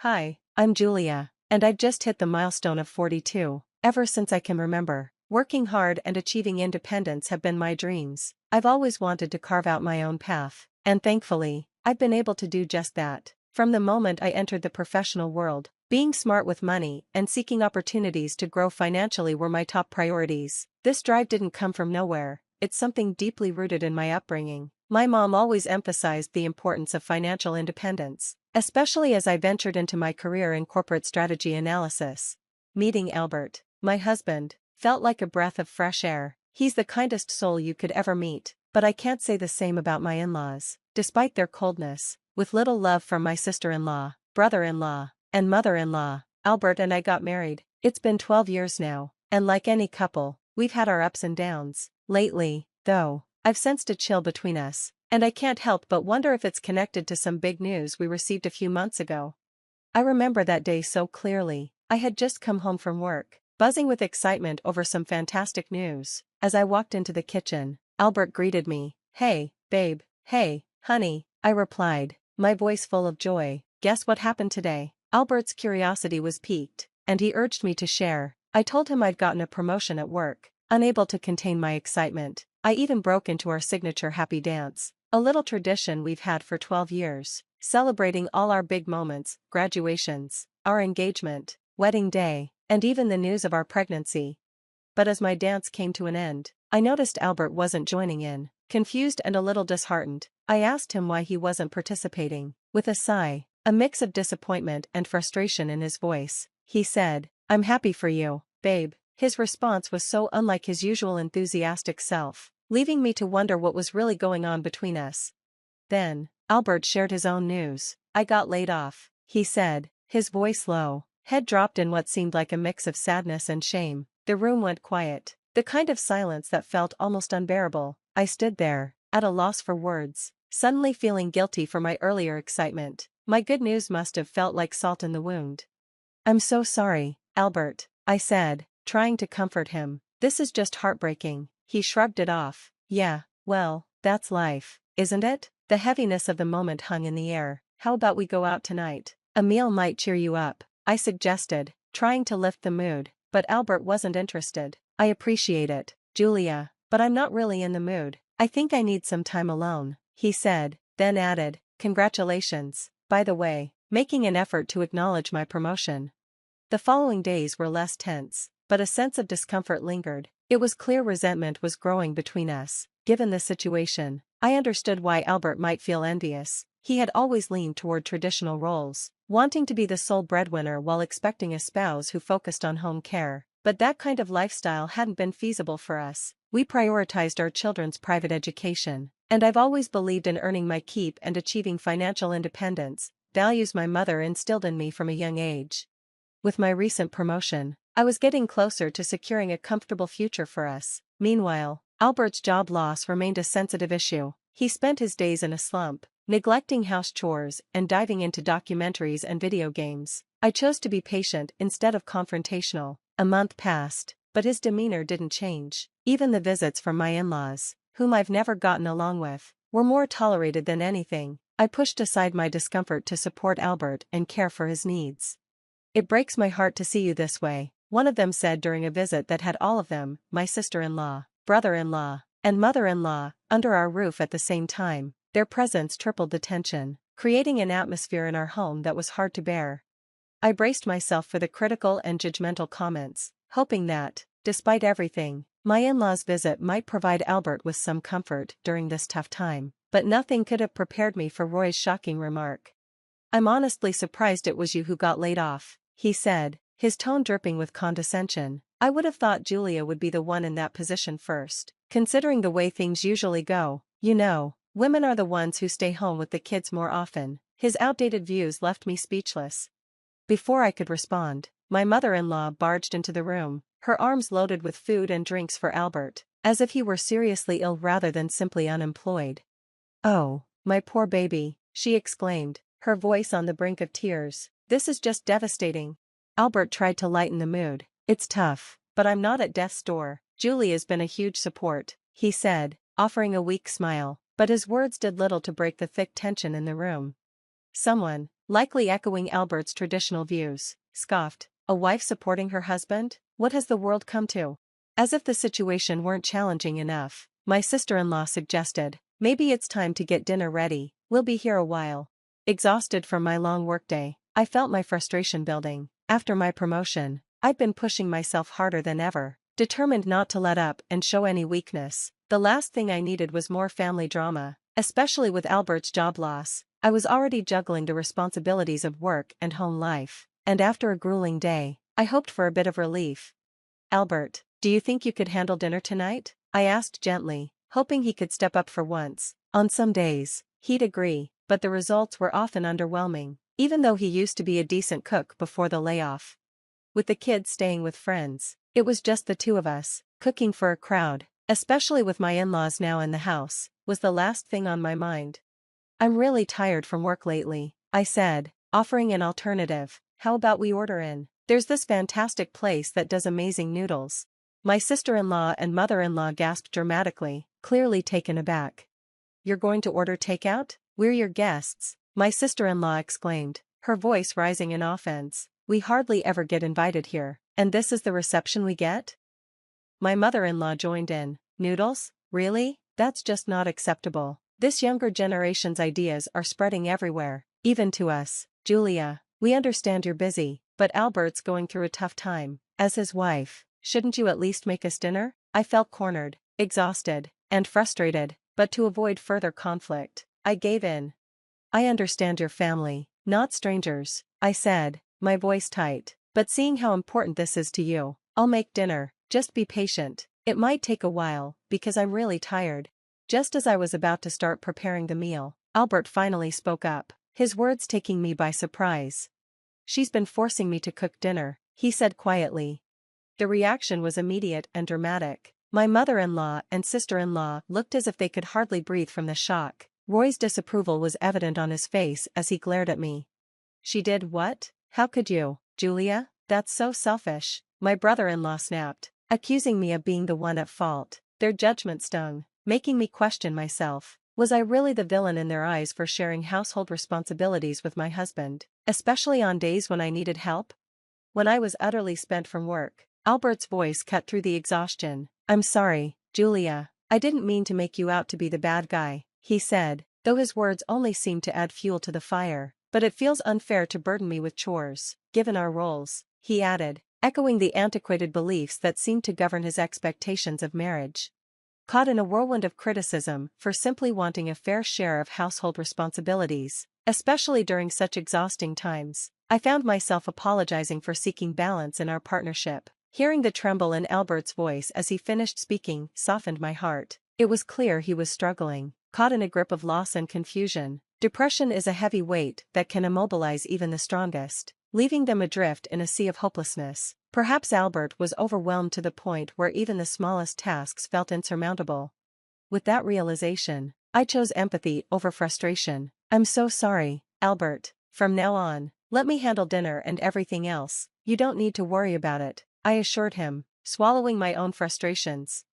Hi, I'm Julia, and I've just hit the milestone of 42. Ever since I can remember, working hard and achieving independence have been my dreams. I've always wanted to carve out my own path, and thankfully, I've been able to do just that. From the moment I entered the professional world, being smart with money and seeking opportunities to grow financially were my top priorities. This drive didn't come from nowhere, it's something deeply rooted in my upbringing. My mom always emphasized the importance of financial independence, especially as I ventured into my career in corporate strategy analysis. Meeting Albert, my husband, felt like a breath of fresh air. He's the kindest soul you could ever meet, but I can't say the same about my in-laws. Despite their coldness, with little love from my sister-in-law, brother-in-law, and mother-in-law, Albert and I got married. It's been 12 years now, and like any couple, we've had our ups and downs. Lately, though, I've sensed a chill between us, and I can't help but wonder if it's connected to some big news we received a few months ago. I remember that day so clearly. I had just come home from work, buzzing with excitement over some fantastic news. As I walked into the kitchen, Albert greeted me. "Hey, babe." "Hey, honey," I replied, my voice full of joy. "Guess what happened today?" Albert's curiosity was piqued, and he urged me to share. I told him I'd gotten a promotion at work. Unable to contain my excitement, I even broke into our signature happy dance, a little tradition we've had for 12 years, celebrating all our big moments, graduations, our engagement, wedding day, and even the news of our pregnancy. But as my dance came to an end, I noticed Albert wasn't joining in. Confused and a little disheartened, I asked him why he wasn't participating. With a sigh, a mix of disappointment and frustration in his voice, he said, "I'm happy for you, babe." His response was so unlike his usual enthusiastic self, leaving me to wonder what was really going on between us. Then, Albert shared his own news. "I got laid off," he said, his voice low, head dropped in what seemed like a mix of sadness and shame. The room went quiet, the kind of silence that felt almost unbearable. I stood there, at a loss for words, suddenly feeling guilty for my earlier excitement. My good news must have felt like salt in the wound. "I'm so sorry, Albert," I said, trying to comfort him. "This is just heartbreaking." He shrugged it off. "Yeah, well, that's life, isn't it?" The heaviness of the moment hung in the air. "How about we go out tonight? A meal might cheer you up," I suggested, trying to lift the mood, but Albert wasn't interested. "I appreciate it, Julia, but I'm not really in the mood. I think I need some time alone," he said, then added, "Congratulations, by the way," making an effort to acknowledge my promotion. The following days were less tense, but a sense of discomfort lingered. It was clear resentment was growing between us. Given the situation, I understood why Albert might feel envious. He had always leaned toward traditional roles, wanting to be the sole breadwinner while expecting a spouse who focused on home care. But that kind of lifestyle hadn't been feasible for us. We prioritized our children's private education, and I've always believed in earning my keep and achieving financial independence, values my mother instilled in me from a young age. With my recent promotion, I was getting closer to securing a comfortable future for us. Meanwhile, Albert's job loss remained a sensitive issue. He spent his days in a slump, neglecting house chores and diving into documentaries and video games. I chose to be patient instead of confrontational. A month passed, but his demeanor didn't change. Even the visits from my in-laws, whom I've never gotten along with, were more tolerated than anything. I pushed aside my discomfort to support Albert and care for his needs. "It breaks my heart to see you this way," one of them said during a visit that had all of them, my sister-in-law, brother-in-law, and mother-in-law, under our roof at the same time. Their presence tripled the tension, creating an atmosphere in our home that was hard to bear. I braced myself for the critical and judgmental comments, hoping that, despite everything, my in-laws' visit might provide Albert with some comfort during this tough time. But nothing could have prepared me for Roy's shocking remark. "I'm honestly surprised it was you who got laid off," he said, his tone dripping with condescension. "I would have thought Julia would be the one in that position first. Considering the way things usually go, you know, women are the ones who stay home with the kids more often." His outdated views left me speechless. Before I could respond, my mother-in-law barged into the room, her arms loaded with food and drinks for Albert, as if he were seriously ill rather than simply unemployed. "Oh, my poor baby," she exclaimed, her voice on the brink of tears. "This is just devastating." Albert tried to lighten the mood. "It's tough, but I'm not at death's door. Julia's been a huge support," he said, offering a weak smile, but his words did little to break the thick tension in the room. likely echoing Albert's traditional views, scoffed. A wife supporting her husband? What has the world come to? As if the situation weren't challenging enough, my sister-in-law suggested, maybe it's time to get dinner ready, we'll be here a while. Exhausted from my long workday, I felt my frustration building. After my promotion, I'd been pushing myself harder than ever, determined not to let up and show any weakness. The last thing I needed was more family drama, especially with Albert's job loss. I was already juggling the responsibilities of work and home life, and after a grueling day, I hoped for a bit of relief. Albert, do you think you could handle dinner tonight? I asked gently, hoping he could step up for once. On some days, he'd agree, but the results were often underwhelming, even though he used to be a decent cook before the layoff. With the kids staying with friends, it was just the two of us, cooking for a crowd, especially with my in-laws now in the house, was the last thing on my mind. I'm really tired from work lately, I said, offering an alternative. How about we order in? There's this fantastic place that does amazing noodles. My sister-in-law and mother-in-law gasped dramatically, clearly taken aback. You're going to order takeout? We're your guests, my sister-in-law exclaimed, her voice rising in offense. We hardly ever get invited here, and this is the reception we get? My mother-in-law joined in. Noodles? Really? That's just not acceptable. This younger generation's ideas are spreading everywhere, even to us. Julia, we understand you're busy, but Albert's going through a tough time. As his wife, shouldn't you at least make us dinner? I felt cornered, exhausted, and frustrated, but to avoid further conflict, I gave in. I understand your family, not strangers, I said, my voice tight, but seeing how important this is to you, I'll make dinner, just be patient. It might take a while, because I'm really tired. Just as I was about to start preparing the meal, Albert finally spoke up, his words taking me by surprise. She's been forcing me to cook dinner, he said quietly. The reaction was immediate and dramatic. My mother-in-law and sister-in-law looked as if they could hardly breathe from the shock. Roy's disapproval was evident on his face as he glared at me. She did what? How could you, Julia? That's so selfish, my brother-in-law snapped, accusing me of being the one at fault. Their judgment stung, making me question myself. Was I really the villain in their eyes for sharing household responsibilities with my husband, especially on days when I needed help? When I was utterly spent from work, Albert's voice cut through the exhaustion. I'm sorry, Julia, I didn't mean to make you out to be the bad guy, he said, though his words only seemed to add fuel to the fire. But it feels unfair to burden me with chores, given our roles, he added, echoing the antiquated beliefs that seemed to govern his expectations of marriage. Caught in a whirlwind of criticism for simply wanting a fair share of household responsibilities, especially during such exhausting times, I found myself apologizing for seeking balance in our partnership. Hearing the tremble in Albert's voice as he finished speaking softened my heart. It was clear he was struggling, caught in a grip of loss and confusion. Depression is a heavy weight that can immobilize even the strongest, leaving them adrift in a sea of hopelessness. Perhaps Albert was overwhelmed to the point where even the smallest tasks felt insurmountable. With that realization, I chose empathy over frustration. I'm so sorry, Albert. From now on, let me handle dinner and everything else. You don't need to worry about it, I assured him, swallowing my own frustrations.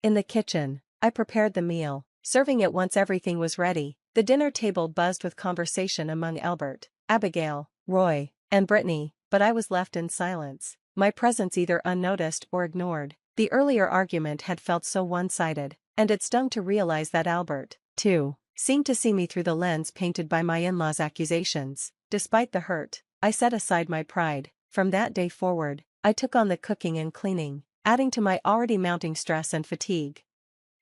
In the kitchen, I prepared the meal, serving it once everything was ready. The dinner table buzzed with conversation among Albert, Abigail, Roy, and Brittany, but I was left in silence, my presence either unnoticed or ignored. The earlier argument had felt so one-sided, and it stung to realize that Albert, too, seemed to see me through the lens painted by my in-laws' accusations. Despite the hurt, I set aside my pride. From that day forward, I took on the cooking and cleaning, adding to my already mounting stress and fatigue.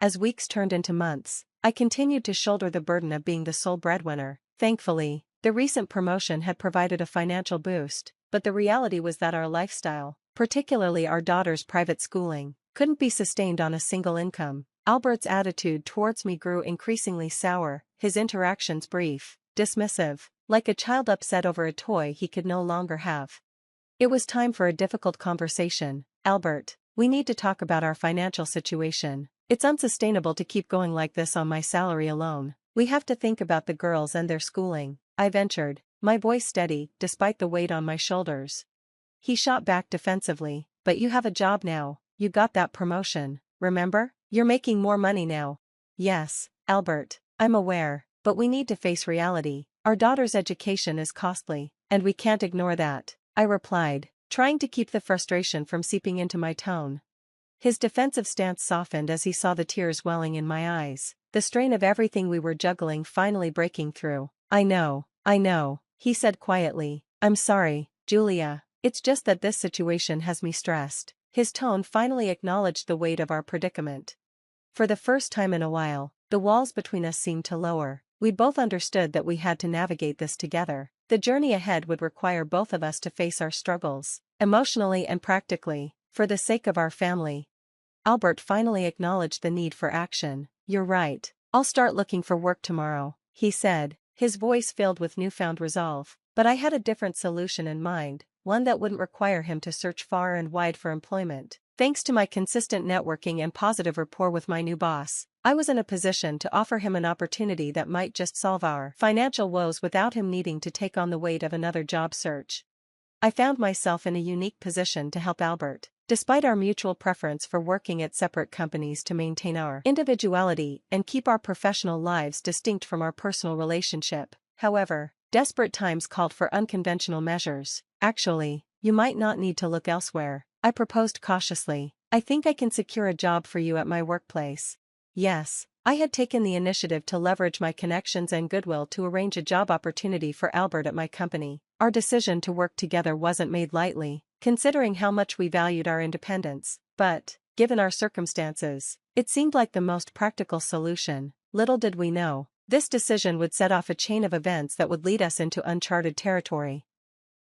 As weeks turned into months, I continued to shoulder the burden of being the sole breadwinner. Thankfully, the recent promotion had provided a financial boost, but the reality was that our lifestyle, particularly our daughter's private schooling, couldn't be sustained on a single income. Albert's attitude towards me grew increasingly sour, his interactions brief, dismissive, like a child upset over a toy he could no longer have. It was time for a difficult conversation. Albert, we need to talk about our financial situation. It's unsustainable to keep going like this on my salary alone. We have to think about the girls and their schooling, I ventured, my voice steady despite the weight on my shoulders. He shot back defensively, but you have a job now, you got that promotion, remember? You're making more money now. Yes, Albert, I'm aware, but we need to face reality. Our daughter's education is costly, and we can't ignore that, I replied, trying to keep the frustration from seeping into my tone. His defensive stance softened as he saw the tears welling in my eyes, the strain of everything we were juggling finally breaking through. I know, he said quietly. I'm sorry, Julia, it's just that this situation has me stressed. His tone finally acknowledged the weight of our predicament. For the first time in a while, the walls between us seemed to lower. We both understood that we had to navigate this together. The journey ahead would require both of us to face our struggles, emotionally and practically, for the sake of our family. Albert finally acknowledged the need for action. You're right. I'll start looking for work tomorrow, he said, his voice filled with newfound resolve. But I had a different solution in mind, one that wouldn't require him to search far and wide for employment. Thanks to my consistent networking and positive rapport with my new boss, I was in a position to offer him an opportunity that might just solve our financial woes without him needing to take on the weight of another job search. I found myself in a unique position to help Albert, despite our mutual preference for working at separate companies to maintain our individuality and keep our professional lives distinct from our personal relationship. However, desperate times called for unconventional measures. Actually, you might not need to look elsewhere, I proposed cautiously. I think I can secure a job for you at my workplace. Yes, I had taken the initiative to leverage my connections and goodwill to arrange a job opportunity for Albert at my company. Our decision to work together wasn't made lightly, considering how much we valued our independence, but, given our circumstances, it seemed like the most practical solution. Little did we know, this decision would set off a chain of events that would lead us into uncharted territory.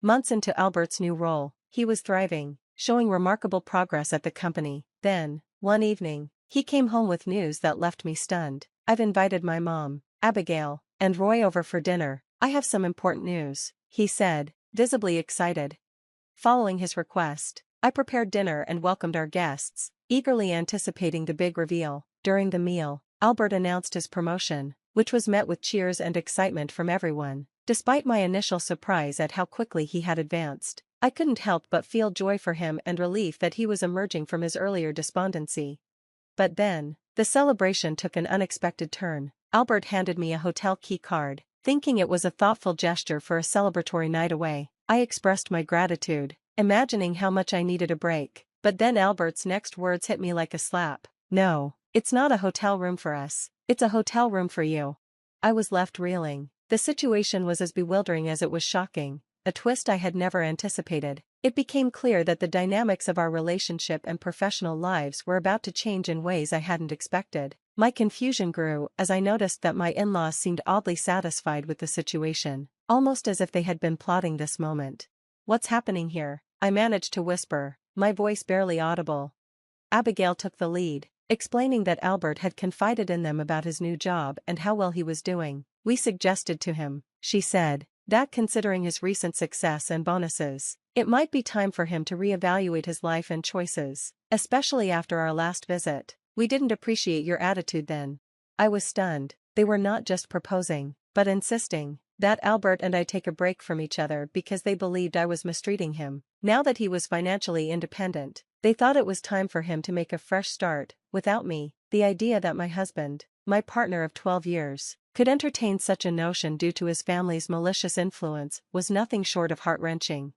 Months into Albert's new role, he was thriving, showing remarkable progress at the company. Then, one evening, he came home with news that left me stunned. I've invited my mom, Abigail, and Roy over for dinner. I have some important news, he said, visibly excited. Following his request, I prepared dinner and welcomed our guests, eagerly anticipating the big reveal. During the meal, Albert announced his promotion, which was met with cheers and excitement from everyone. Despite my initial surprise at how quickly he had advanced, I couldn't help but feel joy for him and relief that he was emerging from his earlier despondency. But then, the celebration took an unexpected turn. Albert handed me a hotel key card, thinking it was a thoughtful gesture for a celebratory night away. I expressed my gratitude, imagining how much I needed a break. But then Albert's next words hit me like a slap. No, it's not a hotel room for us, it's a hotel room for you. I was left reeling. The situation was as bewildering as it was shocking, a twist I had never anticipated. It became clear that the dynamics of our relationship and professional lives were about to change in ways I hadn't expected. My confusion grew as I noticed that my in-laws seemed oddly satisfied with the situation, almost as if they had been plotting this moment. What's happening here? I managed to whisper, my voice barely audible. Abigail took the lead, explaining that Albert had confided in them about his new job and how well he was doing. We suggested to him, she said, that considering his recent success and bonuses, it might be time for him to reevaluate his life and choices, especially after our last visit. We didn't appreciate your attitude then. I was stunned. They were not just proposing, but insisting that Albert and I take a break from each other because they believed I was mistreating him. Now that he was financially independent, they thought it was time for him to make a fresh start, without me. The idea that my husband, my partner of 12 years, could entertain such a notion due to his family's malicious influence was nothing short of heart-wrenching.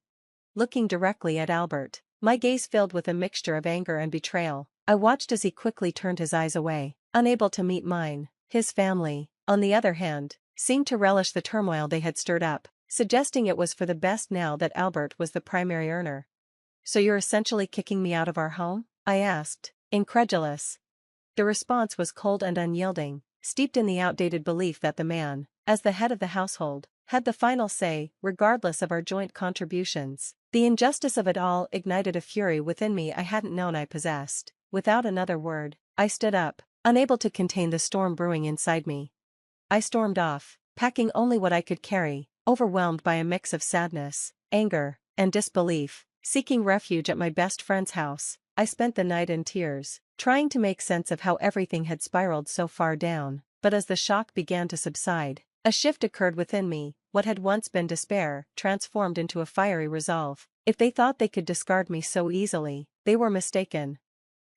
Looking directly at Albert, my gaze filled with a mixture of anger and betrayal. I watched as he quickly turned his eyes away, unable to meet mine. His family, on the other hand, seemed to relish the turmoil they had stirred up, suggesting it was for the best now that Albert was the primary earner. So you're essentially kicking me out of our home? I asked, incredulous. The response was cold and unyielding, steeped in the outdated belief that the man, as the head of the household, had the final say, regardless of our joint contributions. The injustice of it all ignited a fury within me I hadn't known I possessed. Without another word, I stood up, unable to contain the storm brewing inside me. I stormed off, packing only what I could carry, overwhelmed by a mix of sadness, anger, and disbelief. Seeking refuge at my best friend's house, I spent the night in tears, trying to make sense of how everything had spiraled so far down. But as the shock began to subside, a shift occurred within me. What had once been despair transformed into a fiery resolve. If they thought they could discard me so easily, they were mistaken.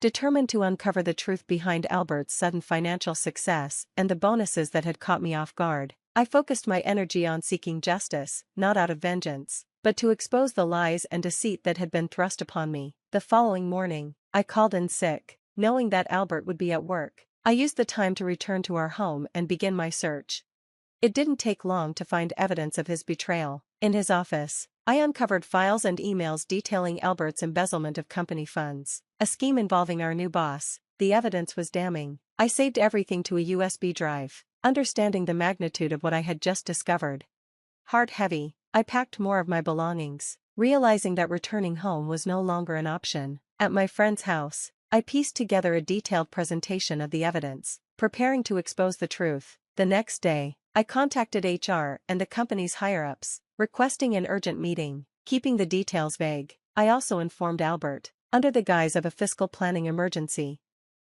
Determined to uncover the truth behind Albert's sudden financial success and the bonuses that had caught me off guard, I focused my energy on seeking justice, not out of vengeance, but to expose the lies and deceit that had been thrust upon me. The following morning, I called in sick, knowing that Albert would be at work. I used the time to return to our home and begin my search. It didn't take long to find evidence of his betrayal. In his office, I uncovered files and emails detailing Albert's embezzlement of company funds, a scheme involving our new boss. The evidence was damning. I saved everything to a USB drive, understanding the magnitude of what I had just discovered. Heart heavy, I packed more of my belongings, realizing that returning home was no longer an option. At my friend's house, I pieced together a detailed presentation of the evidence, preparing to expose the truth. The next day, I contacted HR and the company's higher-ups, requesting an urgent meeting, keeping the details vague. I also informed Albert, under the guise of a fiscal planning emergency.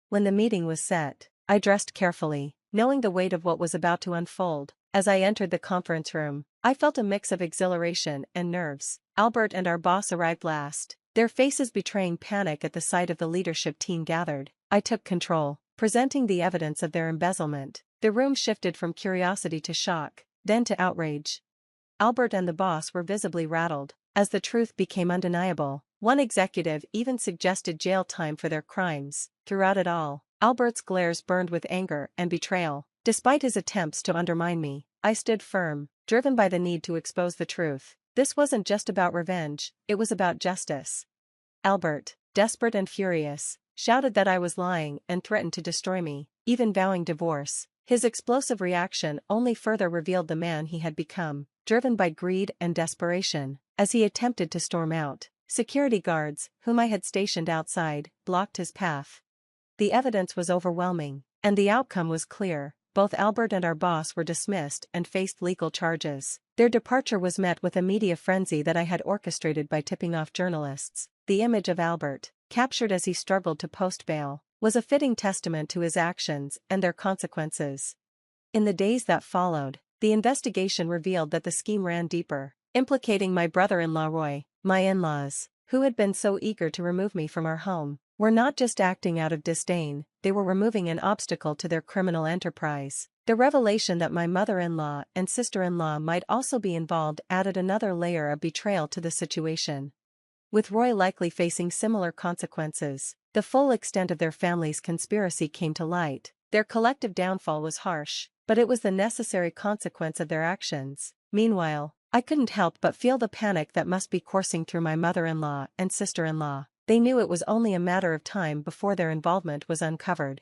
When the meeting was set, I dressed carefully, knowing the weight of what was about to unfold. As I entered the conference room, I felt a mix of exhilaration and nerves. Albert and our boss arrived last, their faces betraying panic at the sight of the leadership team gathered. I took control, presenting the evidence of their embezzlement. The room shifted from curiosity to shock, then to outrage. Albert and the boss were visibly rattled. As the truth became undeniable, one executive even suggested jail time for their crimes. Throughout it all, Albert's glares burned with anger and betrayal. Despite his attempts to undermine me, I stood firm, driven by the need to expose the truth. This wasn't just about revenge, it was about justice. Albert, desperate and furious, shouted that I was lying and threatened to destroy me, even vowing divorce. His explosive reaction only further revealed the man he had become, driven by greed and desperation. As he attempted to storm out, security guards, whom I had stationed outside, blocked his path. The evidence was overwhelming, and the outcome was clear. Both Albert and our boss were dismissed and faced legal charges. Their departure was met with a media frenzy that I had orchestrated by tipping off journalists. The image of Albert, captured as he struggled to post bail, was a fitting testament to his actions and their consequences. In the days that followed, the investigation revealed that the scheme ran deeper, implicating my brother-in-law Roy. My in-laws, who had been so eager to remove me from our home, were not just acting out of disdain, they were removing an obstacle to their criminal enterprise. The revelation that my mother-in-law and sister-in-law might also be involved added another layer of betrayal to the situation. With Roy likely facing similar consequences, the full extent of their family's conspiracy came to light. Their collective downfall was harsh, but it was the necessary consequence of their actions. Meanwhile, I couldn't help but feel the panic that must be coursing through my mother-in-law and sister-in-law. They knew it was only a matter of time before their involvement was uncovered.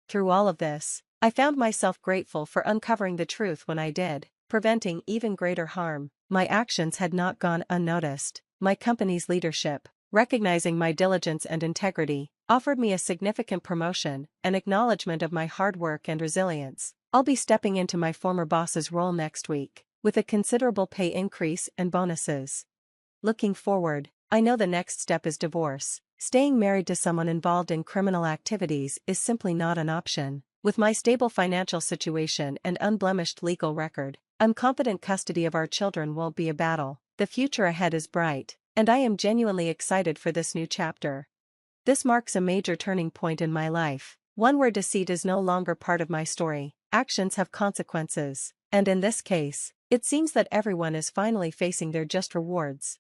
Through all of this, I found myself grateful for uncovering the truth when I did, preventing even greater harm. My actions had not gone unnoticed. My company's leadership, recognizing my diligence and integrity, offered me a significant promotion, an acknowledgement of my hard work and resilience. I'll be stepping into my former boss's role next week, with a considerable pay increase and bonuses. Looking forward, I know the next step is divorce. Staying married to someone involved in criminal activities is simply not an option. With my stable financial situation and unblemished legal record, I'm confident custody of our children won't be a battle. The future ahead is bright, and I am genuinely excited for this new chapter. This marks a major turning point in my life, one where deceit is no longer part of my story. Actions have consequences, and in this case, it seems that everyone is finally facing their just rewards.